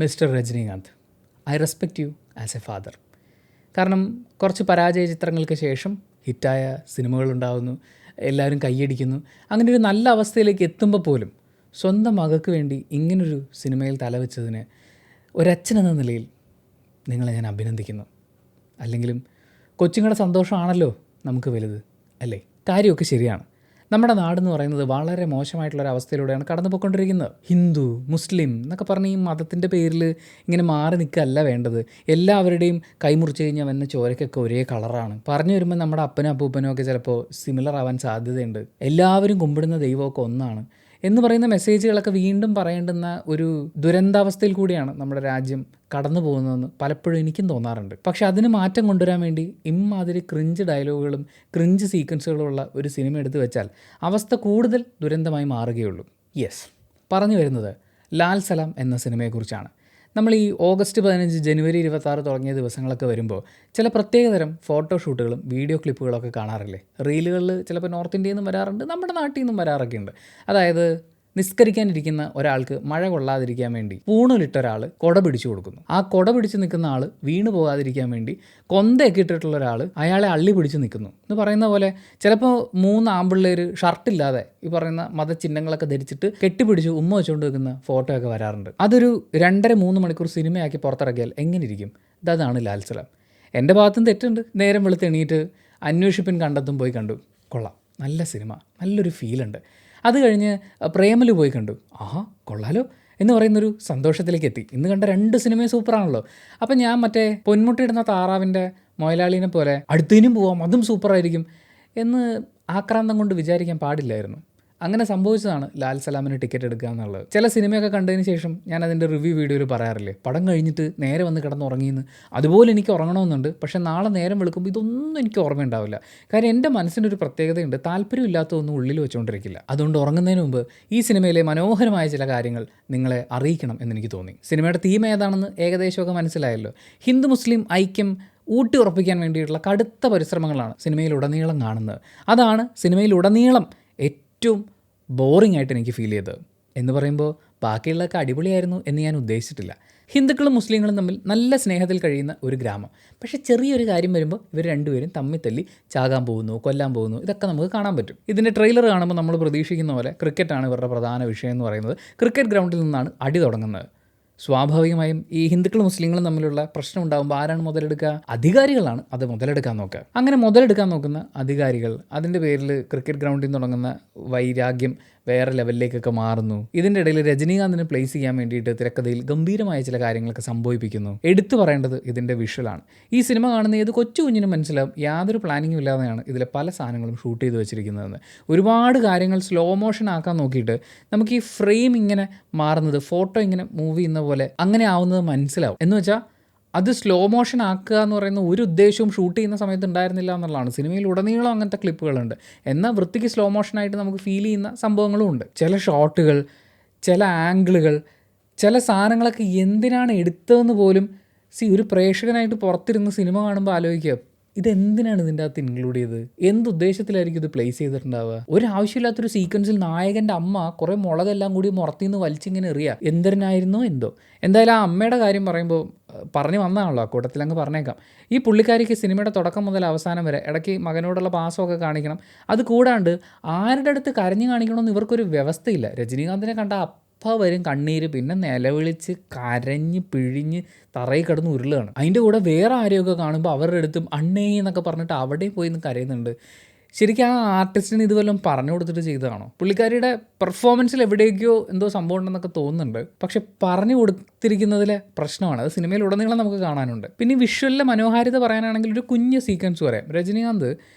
Mister Rajinikanth, I respect you as a father. കാരണം കുറച്ച് പരാജയ ചിത്രങ്ങൾക്ക് ശേഷം ഹിറ്റായ സിനിമകളുണ്ടാകുന്നു, എല്ലാവരും കൈയടിക്കുന്നു. അങ്ങനെ ഒരു നല്ല അവസ്ഥയിലേക്ക് എത്തുമ്പോൾ പോലും സ്വന്തം മകൾക്ക് വേണ്ടി ഇങ്ങനൊരു സിനിമയിൽ തലവെച്ചതിന് ഒരച്ഛനെന്ന നിലയിൽ നിങ്ങളെ ഞാൻ അഭിനന്ദിക്കുന്നു. അല്ലെങ്കിലും കൊച്ചുങ്ങളുടെ സന്തോഷമാണല്ലോ നമുക്ക് വലുത്, അല്ലേ? കാര്യമൊക്കെ ശരിയാണ്. നമ്മുടെ നാടെന്ന് പറയുന്നത് വളരെ മോശമായിട്ടുള്ളൊരവസ്ഥയിലൂടെയാണ് കടന്നു പോയിക്കൊണ്ടിരിക്കുന്നത്. ഹിന്ദു, മുസ്ലിം എന്നൊക്കെ പറഞ്ഞ് ഈ മതത്തിൻ്റെ പേരിൽ ഇങ്ങനെ മാറി നിൽക്കുകയല്ല വേണ്ടത്. എല്ലാവരുടെയും കൈമുറിച്ച് കഴിഞ്ഞാൽ വന്ന ചോരയ്ക്കൊക്കെ ഒരേ കളറാണ്. പറഞ്ഞു വരുമ്പോൾ നമ്മുടെ അപ്പനും അപ്പൂപ്പനും ഒക്കെ ചിലപ്പോൾ സിമിലർ ആവാൻ സാധ്യതയുണ്ട്. എല്ലാവരും കുമ്പിടുന്ന ദൈവമൊക്കെ ഒന്നാണ് എന്ന് പറയുന്ന മെസ്സേജുകളൊക്കെ വീണ്ടും പറയേണ്ടുന്ന ഒരു ദുരന്താവസ്ഥയിൽ കൂടിയാണ് നമ്മുടെ രാജ്യം കടന്നു പോകുന്നതെന്ന് പലപ്പോഴും എനിക്കും തോന്നാറുണ്ട്. പക്ഷെ അതിന് മാറ്റം കൊണ്ടുവരാൻ വേണ്ടി ഇമ്മാതിരി ക്രിഞ്ച് ഡയലോഗുകളും ക്രിഞ്ച് സീക്വൻസുകളും ഉള്ള ഒരു സിനിമ എടുത്തു വെച്ചാൽ അവസ്ഥ കൂടുതൽ ദുരന്തമായി മാറുകയുള്ളൂ. യെസ്, പറഞ്ഞു വരുന്നത് ലാൽ സലാം എന്ന സിനിമയെക്കുറിച്ചാണ്. നമ്മൾ ഈ ഓഗസ്റ്റ് 15, ജനുവരി 26 തുടങ്ങിയ ദിവസങ്ങളൊക്കെ വരുമ്പോൾ ചില പ്രത്യേകതരം ഫോട്ടോഷൂട്ടുകളും വീഡിയോ ക്ലിപ്പുകളൊക്കെ കാണാറില്ലേ? റീലുകളിൽ ചിലപ്പോൾ നോർത്ത് ഇന്ത്യയിൽ നിന്നും വരാറുണ്ട്, നമ്മുടെ നാട്ടിൽ നിന്നും വരാറൊക്കെ ഉണ്ട്. അതായത് നിസ്കരിക്കാനിരിക്കുന്ന ഒരാൾക്ക് മഴ കൊള്ളാതിരിക്കാൻ വേണ്ടി പൂണലിട്ട ഒരാൾ കുട പിടിച്ചു കൊടുക്കുന്നു. ആ കുട പിടിച്ച് നിൽക്കുന്ന ആൾ വീണ് പോകാതിരിക്കാൻ വേണ്ടി കൊന്തയൊക്കെ ഇട്ടിട്ടുള്ള ഒരാൾ അയാളെ അള്ളി പിടിച്ച് നിൽക്കുന്നു എന്ന് പറയുന്ന പോലെ ചിലപ്പോൾ 3 ആമ്പിള്ളേർ ഷർട്ടില്ലാതെ ഈ പറയുന്ന മതചിഹ്നങ്ങളൊക്കെ ധരിച്ചിട്ട് കെട്ടിപ്പിടിച്ച് ഉമ്മ വെച്ചുകൊണ്ട് നിൽക്കുന്ന ഫോട്ടോയൊക്കെ വരാറുണ്ട്. അതൊരു 2.5-3 മണിക്കൂർ സിനിമയാക്കി പുറത്തിറക്കിയാൽ എങ്ങനെ ഇരിക്കും? അതാണ് ലാൽ സലാം. എൻ്റെ ഭാഗത്തും തെറ്റുണ്ട്. നേരം വെളുത്ത് എണീറ്റ് അന്വേഷിപ്പിൻ കണ്ടെത്തും പോയി കണ്ടു, കൊള്ളാം, നല്ല സിനിമ, നല്ലൊരു ഫീലുണ്ട്. അത് കഴിഞ്ഞ് പ്രേമലു പോയി കണ്ടു, ആഹാ കൊള്ളാലോ എന്ന് പറയുന്നൊരു സന്തോഷത്തിലേക്ക് എത്തി. ഇന്ന് കണ്ട 2 സിനിമയും സൂപ്പറാണല്ലോ. അപ്പം ഞാൻ മറ്റേ പൊന്മുട്ടയിടുന്ന താറാവിൻ്റെ മൊയലാളീനെ പോലെ അടുത്തതിനും പോവാം, അതും സൂപ്പറായിരിക്കും എന്ന് ആക്രാന്തം കൊണ്ട് വിചാരിക്കാൻ പാടില്ലായിരുന്നു. അങ്ങനെ സംഭവിച്ചതാണ് ലാൽ സലാമിന് ടിക്കറ്റ് എടുക്കുക എന്നുള്ളത്. ചില സിനിമയൊക്കെ കണ്ടതിന് ശേഷം ഞാൻ അതിൻ്റെ റിവ്യൂ വീഡിയോയിൽ പറയാറില്ലേ, പടം കഴിഞ്ഞിട്ട് നേരെ വന്ന് കിടന്നുറങ്ങിയെന്ന്. അതുപോലെ എനിക്ക് ഉറങ്ങണമെന്നുണ്ട്. പക്ഷേ നാളെ നേരം വെളുക്കുമ്പോൾ ഇതൊന്നും എനിക്ക് ഓർമ്മയുണ്ടാവില്ല. കാര്യം എൻ്റെ മനസ്സിനൊരു പ്രത്യേകതയുണ്ട്, താല്പര്യമില്ലാത്തതൊന്നും ഉള്ളിൽ വെച്ചുകൊണ്ടിരിക്കില്ല. അതുകൊണ്ട് ഉറങ്ങുന്നതിന് മുമ്പ് ഈ സിനിമയിലെ മനോഹരമായ ചില കാര്യങ്ങൾ നിങ്ങളെ അറിയിക്കണം എന്നെനിക്ക് തോന്നി. സിനിമയുടെ തീം ഏതാണെന്ന് ഏകദേശമൊക്കെ മനസ്സിലായല്ലോ. ഹിന്ദു മുസ്ലിം ഐക്യം ഊട്ടി ഉറപ്പിക്കാൻ വേണ്ടിയിട്ടുള്ള കടുത്ത പരിശ്രമങ്ങളാണ് സിനിമയിലുടനീളം കാണുന്നത്. അതാണ് സിനിമയിലുടനീളം ഏറ്റവും ബോറിംഗ് ആയിട്ട് എനിക്ക് ഫീൽ ചെയ്തത്. എന്ന് പറയുമ്പോൾ ബാക്കിയുള്ളതൊക്കെ അടിപൊളിയായിരുന്നു എന്ന് ഞാൻ ഉദ്ദേശിച്ചിട്ടില്ല. ഹിന്ദുക്കളും മുസ്ലിങ്ങളും തമ്മിൽ നല്ല സ്നേഹത്തിൽ കഴിയുന്ന ഒരു ഗ്രാമം. പക്ഷേ ചെറിയൊരു കാര്യം വരുമ്പോൾ ഇവർ രണ്ടുപേരും തമ്മിൽ തല്ലി ചാകാൻ പോകുന്നു, കൊല്ലാൻ പോകുന്നു, ഇതൊക്കെ നമുക്ക് കാണാൻ പറ്റും. ഇതിൻ്റെ ട്രെയിലർ കാണുമ്പോൾ നമ്മൾ പ്രതീക്ഷിക്കുന്ന പോലെ ക്രിക്കറ്റാണ് ഇവരുടെ പ്രധാന വിഷയം എന്ന് പറയുന്നത്. ക്രിക്കറ്റ് ഗ്രൗണ്ടിൽ നിന്നാണ് അടി തുടങ്ങുന്നത്. സ്വാഭാവികമായും ഈ ഹിന്ദുക്കളും മുസ്ലിങ്ങളും തമ്മിലുള്ള പ്രശ്നം ഉണ്ടാകുമ്പോൾ ആരാണ് മുതലെടുക്കുക? അധികാരികളാണ് അത് മുതലെടുക്കാൻ നോക്കുക. അങ്ങനെ മുതലെടുക്കാൻ നോക്കുന്ന അധികാരികൾ, അതിൻ്റെ പേരിൽ ക്രിക്കറ്റ് ഗ്രൗണ്ടിൽ നിന്ന് തുടങ്ങുന്ന വൈരാഗ്യം വേറെ ലെവലിലേക്കൊക്കെ മാറുന്നു. ഇതിൻ്റെ ഇടയിൽ രജനീകാന്തിനെ പ്ലേസ് ചെയ്യാൻ വേണ്ടിയിട്ട് തിരക്കഥയിൽ ഗംഭീരമായ ചില കാര്യങ്ങളൊക്കെ സംഭവിപ്പിക്കുന്നു. എടുത്തു പറയേണ്ടത് ഇതിൻ്റെ വിഷ്വലാണ്. ഈ സിനിമ കാണുന്ന ഏത് കൊച്ചു കുഞ്ഞിനും മനസ്സിലാവും യാതൊരു പ്ലാനിങ്ങും ഇല്ലാതെയാണ് ഇതിലെ പല സാധനങ്ങളും ഷൂട്ട് ചെയ്ത് വെച്ചിരിക്കുന്നതെന്ന്. ഒരുപാട് കാര്യങ്ങൾ സ്ലോ മോഷൻ ആക്കാൻ നോക്കിയിട്ട് നമുക്ക് ഈ ഫ്രെയിം ഇങ്ങനെ മാറുന്നത്, ഫോട്ടോ ഇങ്ങനെ മൂവ് ചെയ്യുന്ന പോലെ അങ്ങനെ ആവുന്നത് മനസ്സിലാവും. എന്ന് വെച്ചാൽ അത് സ്ലോ മോഷൻ ആക്കുക എന്ന് പറയുന്ന ഒരു ഉദ്ദേശവും ഷൂട്ട് ചെയ്യുന്ന സമയത്ത് ഉണ്ടായിരുന്നില്ല എന്നുള്ളതാണ്. സിനിമയിൽ ഉടനീളം അങ്ങനത്തെ ക്ലിപ്പുകളുണ്ട്. എന്നാൽ വൃത്തിക്ക് സ്ലോ മോഷനായിട്ട് നമുക്ക് ഫീൽ ചെയ്യുന്ന സംഭവങ്ങളും ഉണ്ട്. ചില ഷോട്ടുകൾ, ചില ആംഗിളുകൾ, ചില സാധനങ്ങളൊക്കെ എന്തിനാണ് എടുത്തതെന്ന് പോലും ഒരു പ്രേക്ഷകനായിട്ട് പുറത്തിരുന്ന് സിനിമ കാണുമ്പോൾ ആലോചിക്കുക, ഇതെന്തിനാണ് ഇതിൻ്റെ അകത്ത് ഇൻക്ലൂഡ് ചെയ്തത്? എന്തുദ്ദേശത്തിലായിരിക്കും ഇത് പ്ലേസ് ചെയ്തിട്ടുണ്ടാവുക? ഒരാവശ്യമില്ലാത്തൊരു സീക്വൻസിൽ നായകൻ്റെ അമ്മ കുറേ മുളകെല്ലാം കൂടി മുറത്തിന്ന് വലിച്ചിങ്ങനെ എറിയുക, എന്തിനായിരുന്നോ എന്തോ. എന്തായാലും ആ അമ്മയുടെ കാര്യം പറയുമ്പോൾ പറഞ്ഞു വന്നതാണല്ലോ, ആ കൂട്ടത്തിൽ അങ്ങ് പറഞ്ഞേക്കാം. ഈ പുള്ളിക്കാരിക്ക് സിനിമയുടെ തുടക്കം മുതൽ അവസാനം വരെ ഇടയ്ക്ക് മകനോടുള്ള പാസമൊക്കെ കാണിക്കണം. അത് കൂടാണ്ട് ആരുടെ അടുത്ത് കരഞ്ഞു കാണിക്കണമെന്ന് ഇവർക്കൊരു വ്യവസ്ഥയില്ല. രജനീകാന്തിനെ കണ്ട അപ്പോൾ വരും കണ്ണീര്, പിന്നെ നിലവിളിച്ച് കരഞ്ഞ് പിഴിഞ്ഞ് തറയിൽ കിടന്ന് ഉരുളുകയാണ്. അതിൻ്റെ കൂടെ വേറെ ആരെയൊക്കെ കാണുമ്പോൾ അവരുടെ അടുത്തും അണ്ണേ എന്നൊക്കെ പറഞ്ഞിട്ട് അവിടെ പോയി നിന്ന് കരയുന്നുണ്ട്. ശരിക്കും ആ ആർട്ടിസ്റ്റിന് ഇത് വല്ലതും പറഞ്ഞു കൊടുത്തിട്ട് ചെയ്തതാണോ? പുള്ളിക്കാരിയുടെ പെർഫോമൻസിൽ എവിടേക്കോ എന്തോ സംഭവം ഉണ്ടെന്നൊക്കെ തോന്നുന്നുണ്ട്. പക്ഷെ പറഞ്ഞു കൊടുത്തിരിക്കുന്നതിലെ പ്രശ്നമാണ്. അത് സിനിമയിൽ ഉടനീളം നമുക്ക് കാണാനുണ്ട്. പിന്നെ വിഷ്വലിലെ മനോഹാരിത പറയാനാണെങ്കിൽ ഒരു കുഞ്ഞ് സീക്വൻസ് പറയാം. രജനീകാന്ത്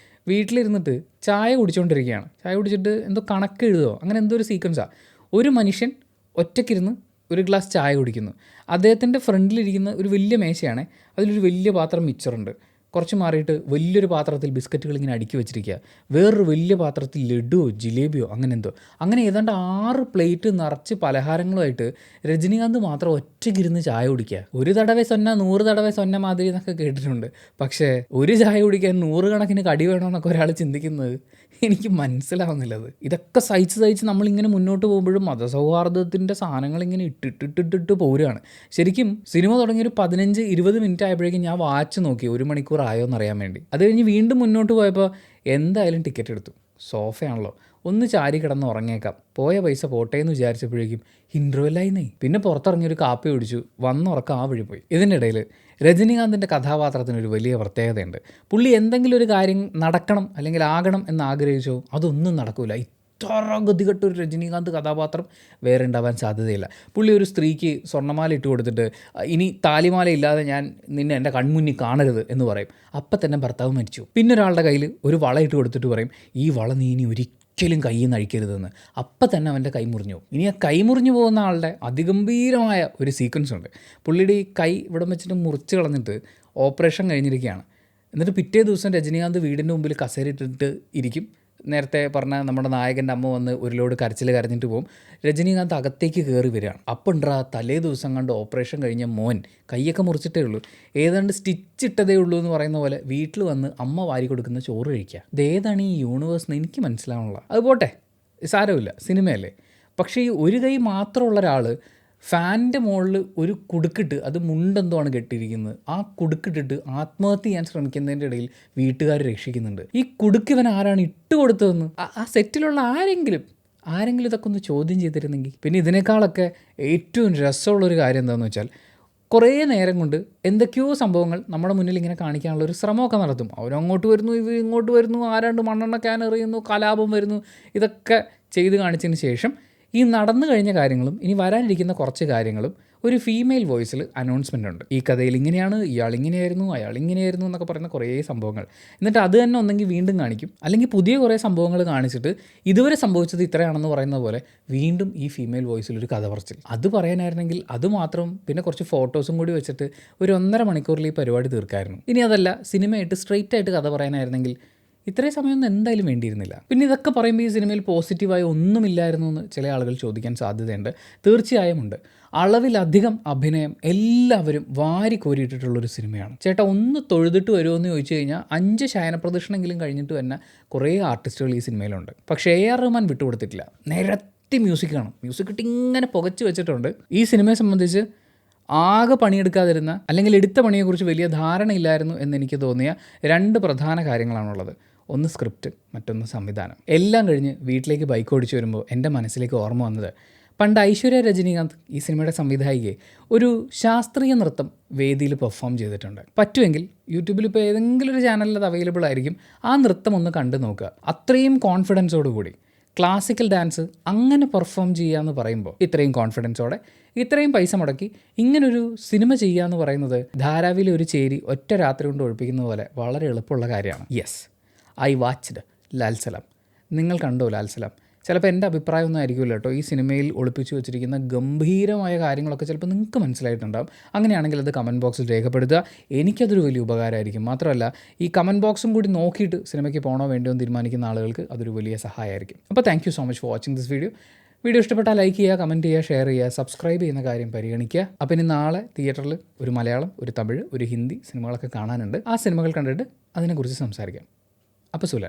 വീട്ടിലിരുന്നിട്ട് ചായ കുടിച്ചുകൊണ്ടിരിക്കുകയാണ്. ചായ കുടിച്ചിട്ട് എന്തോ കണക്ക് എഴുതുമോ അങ്ങനെ എന്തോ ഒരു സീക്വൻസാണ്. ഒരു മനുഷ്യൻ ഒറ്റയ്ക്കിരുന്ന് ഒരു ഗ്ലാസ് ചായ കുടിക്കുന്നു. അദ്ദേഹത്തിൻ്റെ ഫ്രണ്ടിലിരിക്കുന്ന ഒരു വലിയ മേശയാണ്. അതിലൊരു വലിയ പാത്രം മിച്ചറുണ്ട്. കുറച്ച് മാറിയിട്ട് വലിയൊരു പാത്രത്തിൽ ബിസ്ക്കറ്റുകൾ ഇങ്ങനെ അടുക്കി വെച്ചിരിക്കുക. വേറൊരു വലിയ പാത്രത്തിൽ ലഡുവോ ജിലേബിയോ അങ്ങനെ എന്തോ. അങ്ങനെ ഏതാണ്ട് 6 പ്ലേറ്റ് നിറച്ച് പലഹാരങ്ങളുമായിട്ട് രജനീകാന്ത് മാത്രം ഒറ്റയ്ക്കിരുന്ന് ചായ കുടിക്കുക. ഒരു തടവേ സൊന്ന 100 തടവേ സൊന്ന മാതിരി എന്നൊക്കെ കേട്ടിട്ടുണ്ട്. പക്ഷേ ഒരു ചായ കുടിക്കാൻ 100 കണക്കിന് കടി വേണമെന്നൊക്കെ ഒരാൾ ചിന്തിക്കുന്നത് എനിക്ക് മനസ്സിലാവുന്നില്ല അത്. ഇതൊക്കെ സഹിച്ച് നമ്മളിങ്ങനെ മുന്നോട്ട് പോകുമ്പോഴും മതസൗഹാർദ്ദത്തിൻ്റെ സാധനങ്ങൾ ഇങ്ങനെ ഇട്ടിട്ടിട്ടിട്ട് പോരുകയാണ്. ശരിക്കും സിനിമ തുടങ്ങി ഒരു 15-20 മിനിറ്റ് ആയപ്പോഴേക്കും ഞാൻ വാച്ച് നോക്കി 1 മണിക്കൂർ ആയോ എന്നറിയാൻ വേണ്ടി. അത് കഴിഞ്ഞ് വീണ്ടും മുന്നോട്ട് പോയപ്പോൾ എന്തായാലും ടിക്കറ്റ് എടുത്തു. സോഫയാണല്ലോ, ഒന്ന് ചാരി കിടന്ന് ഉറങ്ങിയേക്കാം, പോയ പൈസ പോട്ടെ എന്ന് വിചാരിച്ചപ്പോഴേക്കും ഇൻ്റർവെല്ലായിന്നേ. പിന്നെ പുറത്തിറങ്ങിയൊരു കാപ്പി കുടിച്ചു, വന്നുറക്കം ആ വഴി പോയി. ഇതിൻ്റെ ഇടയിൽ രജനീകാന്തിൻ്റെ കഥാപാത്രത്തിനൊരു വലിയ പ്രത്യേകതയുണ്ട്. പുള്ളി എന്തെങ്കിലും ഒരു കാര്യം നടക്കണം അല്ലെങ്കിൽ ആകണം എന്ന് ആഗ്രഹിച്ചോ അതൊന്നും നടക്കില്ല. ഇത്ര ഗതികെട്ടൊരു രജനീകാന്ത് കഥാപാത്രം വേറെ ഉണ്ടാവാൻ സാധ്യതയില്ല. പുള്ളി ഒരു സ്ത്രീക്ക് സ്വർണ്ണമാല ഇട്ട് കൊടുത്തിട്ട് ഇനി താലിമാല ഇല്ലാതെ ഞാൻ നിന്നെ എൻ്റെ കൺമുന്നിൽ കാണരുത് എന്ന് പറയും. അപ്പം തന്നെ ഭർത്താവ് മരിച്ചു. പിന്നെ ഒരാളുടെ കയ്യിൽ ഒരു വള ഇട്ട് കൊടുത്തിട്ട് പറയും ഈ വള നീ ഇനി ഒരിക്കലും കയ്യിൽ നിന്ന് അഴിക്കരുതെന്ന്. അപ്പം തന്നെ അവൻ്റെ കൈ മുറിഞ്ഞു പോകും. ഇനി ആ കൈ മുറിഞ്ഞു പോകുന്ന ആളുടെ അതിഗംഭീരമായ ഒരു സീക്വൻസ് ഉണ്ട്. പുള്ളിയുടെ ഈ കൈ ഇവിടെ വെച്ചിട്ട് മുറിച്ച് കളഞ്ഞിട്ട് ഓപ്പറേഷൻ കഴിഞ്ഞിരിക്കുകയാണ്. എന്നിട്ട് പിറ്റേ ദിവസം രജനീകാന്ത് വീടിൻ്റെ മുമ്പിൽ കസേരയിട്ടിട്ട് ഇരിക്കും. നേരത്തെ പറഞ്ഞ നമ്മുടെ നായകൻ്റെ അമ്മ വന്ന് ഒരു ലോഡ് കരച്ചിൽ കരഞ്ഞിട്ട് പോകും. രജനീകാന്ത് അകത്തേക്ക് കയറി വരികയാണ്. അപ്പം ഉണ്ടാ തലേ ദിവസം കണ്ട് ഓപ്പറേഷൻ കഴിഞ്ഞ മോൻ കൈയൊക്കെ മുറിച്ചിട്ടേ ഉള്ളൂ, ഏതാണ്ട് സ്റ്റിച്ച് ഇട്ടതേ ഉള്ളൂ എന്ന് പറയുന്ന പോലെ വീട്ടിൽ വന്ന് അമ്മ വാരി കൊടുക്കുന്ന ചോറ് കഴിക്കുക. ഇതേതാണ് ഈ യൂണിവേഴ്സ് എന്ന് എനിക്ക് മനസ്സിലാവുന്നില്ല. അത് പോട്ടെ, സാരമില്ല, സിനിമയല്ലേ. പക്ഷേ ഈ ഒരു കൈ മാത്രമുള്ള ഒരാൾ ഫാനിൻ്റെ മുകളിൽ ഒരു കുടുക്കിട്ട്, അത് മുണ്ടെന്തോ ആണ് കെട്ടിയിരിക്കുന്നത്, ആ കുടുക്കിട്ടിട്ട് ആത്മഹത്യ ചെയ്യാൻ ശ്രമിക്കുന്നതിൻ്റെ ഇടയിൽ വീട്ടുകാർ രക്ഷിക്കുന്നുണ്ട്. ഈ കുടുക്കിവൻ ആരാണ് ഇട്ട് കൊടുത്തതെന്ന് ആ സെറ്റിലുള്ള ആരെങ്കിലും ഇതൊക്കെ ഒന്ന് ചോദ്യം ചെയ്തിരുന്നെങ്കിൽ. പിന്നെ ഇതിനേക്കാളൊക്കെ ഏറ്റവും രസമുള്ളൊരു കാര്യം എന്താണെന്ന് വെച്ചാൽ കുറേ നേരം കൊണ്ട് എന്തൊക്കെയോ സംഭവങ്ങൾ നമ്മുടെ മുന്നിൽ ഇങ്ങനെ കാണിക്കാനുള്ളൊരു ശ്രമമൊക്കെ നടത്തും. അവരങ്ങോട്ട് വരുന്നു, ഇവർ ഇങ്ങോട്ട് വരുന്നു, ആരാണ്ട് മണ്ണെണ്ണ ക്യാൻ എറിയുന്നു, കലാപം വരുന്നു, ഇതൊക്കെ ചെയ്ത് കാണിച്ചതിന് ശേഷം ഈ നടന്നു കഴിഞ്ഞ കാര്യങ്ങളും ഇനി വരാനിരിക്കുന്ന കുറച്ച് കാര്യങ്ങളും ഒരു ഫീമെയിൽ വോയിസിൽ അനൗൺസ്മെൻ്റ് ഉണ്ട്. ഈ കഥയിൽ ഇങ്ങനെയാണ്, ഇയാൾ ഇങ്ങനെയായിരുന്നു, അയാൾ ഇങ്ങനെയായിരുന്നു എന്നൊക്കെ പറയുന്ന കുറേ സംഭവങ്ങൾ. എന്നിട്ട് അത് തന്നെ ഒന്നെങ്കിൽ വീണ്ടും കാണിക്കും, അല്ലെങ്കിൽ പുതിയ കുറേ സംഭവങ്ങൾ കാണിച്ചിട്ട് ഇതുവരെ സംഭവിച്ചത് ഇത്രയാണെന്ന് പറയുന്ന പോലെ വീണ്ടും ഈ ഫീമെയിൽ വോയിസിൽ ഒരു കഥ പറച്ചിൽ. അത് പറയാനായിരുന്നെങ്കിൽ അത് മാത്രം പിന്നെ കുറച്ച് ഫോട്ടോസും കൂടി വെച്ചിട്ട് ഒരു 1.5 മണിക്കൂറിൽ ഈ പരിപാടി തീർക്കായിരുന്നു. ഇനി അതല്ല, സിനിമയായിട്ട് സ്ട്രെയിറ്റ് ആയിട്ട് കഥ പറയാനായിരുന്നെങ്കിൽ ഇത്രയും സമയമൊന്നും എന്തായാലും വേണ്ടിയിരുന്നില്ല. പിന്നെ ഇതൊക്കെ പറയുമ്പോൾ ഈ സിനിമയിൽ പോസിറ്റീവായി ഒന്നുമില്ലായിരുന്നു എന്ന് ചില ആളുകൾ ചോദിക്കാൻ സാധ്യതയുണ്ട്. തീർച്ചയായും ഉണ്ട്. അളവിലധികം അഭിനയം എല്ലാവരും വാരി കോരിയിട്ടിട്ടുള്ളൊരു സിനിമയാണ്. ചേട്ടാ ഒന്ന് തൊഴുതിട്ട് വരുമോ എന്ന് ചോദിച്ചു കഴിഞ്ഞാൽ 5 ശയനപ്രദക്ഷിണെങ്കിലും കഴിഞ്ഞിട്ട് തന്നെ കുറേ ആർട്ടിസ്റ്റുകൾ ഈ സിനിമയിലുണ്ട്. പക്ഷേ AR റഹ്മാൻ വിട്ടുകൊടുത്തിട്ടില്ല. നിരത്തി മ്യൂസിക് കാണും, മ്യൂസിക് ഇട്ട് ഇങ്ങനെ പുകച്ച് വെച്ചിട്ടുണ്ട്. ഈ സിനിമയെ സംബന്ധിച്ച് ആകെ പണിയെടുക്കാതിരുന്ന അല്ലെങ്കിൽ എടുത്ത പണിയെക്കുറിച്ച് വലിയ ധാരണയില്ലായിരുന്നു എന്നെനിക്ക് തോന്നിയ 2 പ്രധാന കാര്യങ്ങളാണുള്ളത്. ഒന്ന് സ്ക്രിപ്റ്റ്, മറ്റൊന്ന് സംവിധാനം. എല്ലാം കഴിഞ്ഞ് വീട്ടിലേക്ക് ബൈക്ക് ഓടിച്ചു വരുമ്പോൾ എൻ്റെ മനസ്സിലേക്ക് ഓർമ്മ വന്നത് പണ്ട് ഐശ്വര്യ രജനീകാന്ത്, ഈ സിനിമയുടെ സംവിധായികയെ, ഒരു ശാസ്ത്രീയ നൃത്തം വേദിയിൽ പെർഫോം ചെയ്തിട്ടുണ്ട്. പറ്റുമെങ്കിൽ യൂട്യൂബിൽ ഇപ്പോൾ ഏതെങ്കിലും ഒരു ചാനലിൽ അത് അവൈലബിൾ ആയിരിക്കും. ആ നൃത്തം ഒന്ന് കണ്ടു നോക്കുക. അത്രയും കോൺഫിഡൻസോടുകൂടി ക്ലാസിക്കൽ ഡാൻസ് അങ്ങനെ പെർഫോം ചെയ്യുക എന്ന് പറയുമ്പോൾ, ഇത്രയും കോൺഫിഡൻസോടെ ഇത്രയും പൈസ മുടക്കി ഇങ്ങനൊരു സിനിമ ചെയ്യുക എന്ന് പറയുന്നത് ധാരാവിലെ ഒരു ചേരി ഒറ്റ രാത്രി കൊണ്ട് ഒഴിപ്പിക്കുന്ന പോലെ വളരെ എളുപ്പമുള്ള കാര്യമാണ്. യെസ്, ഐ വാച്ച്ഡ് ലാൽ സലാം. നിങ്ങൾ കണ്ടോ ലാൽ സലാം? ചിലപ്പോൾ എൻ്റെ അഭിപ്രായമൊന്നും ആയിരിക്കില്ല കേട്ടോ. ഈ സിനിമയിൽ ഒളിപ്പിച്ചു വെച്ചിരിക്കുന്ന ഗംഭീരമായ കാര്യങ്ങളൊക്കെ ചിലപ്പോൾ നിങ്ങൾക്ക് മനസ്സിലായിട്ടുണ്ടാകും. അങ്ങനെയാണെങ്കിൽ അത് കമൻറ്റ് ബോക്സിൽ രേഖപ്പെടുത്തുക. എനിക്കതൊരു വലിയ ഉപകാരമായിരിക്കും. മാത്രമല്ല ഈ കമൻറ്റ് ബോക്സും കൂടി നോക്കിയിട്ട് സിനിമയ്ക്ക് പോകണോ വേണ്ടോ എന്ന് തീരുമാനിക്കുന്ന ആളുകൾക്ക് അതൊരു വലിയ സഹായമായിരിക്കും. അപ്പോൾ thank you so much for watching this video. Video ഇഷ്ടപ്പെട്ടാൽ ലൈക്ക് ചെയ്യുക, കമൻറ്റ് ചെയ്യുക, ഷെയർ ചെയ്യുക, സബ്സ്ക്രൈബ് ചെയ്യുന്ന കാര്യം പരിഗണിക്കുക. അപ്പോൾ ഇനി നാളെ തിയേറ്ററിൽ ഒരു മലയാളം, ഒരു തമിഴ്, ഒരു ഹിന്ദി സിനിമകളൊക്കെ കാണാനുണ്ട്. ആ സിനിമകൾ കണ്ടിട്ട് അതിനെക്കുറിച്ച് സംസാരിക്കാം. അപ്പോൾ സുലാൻ.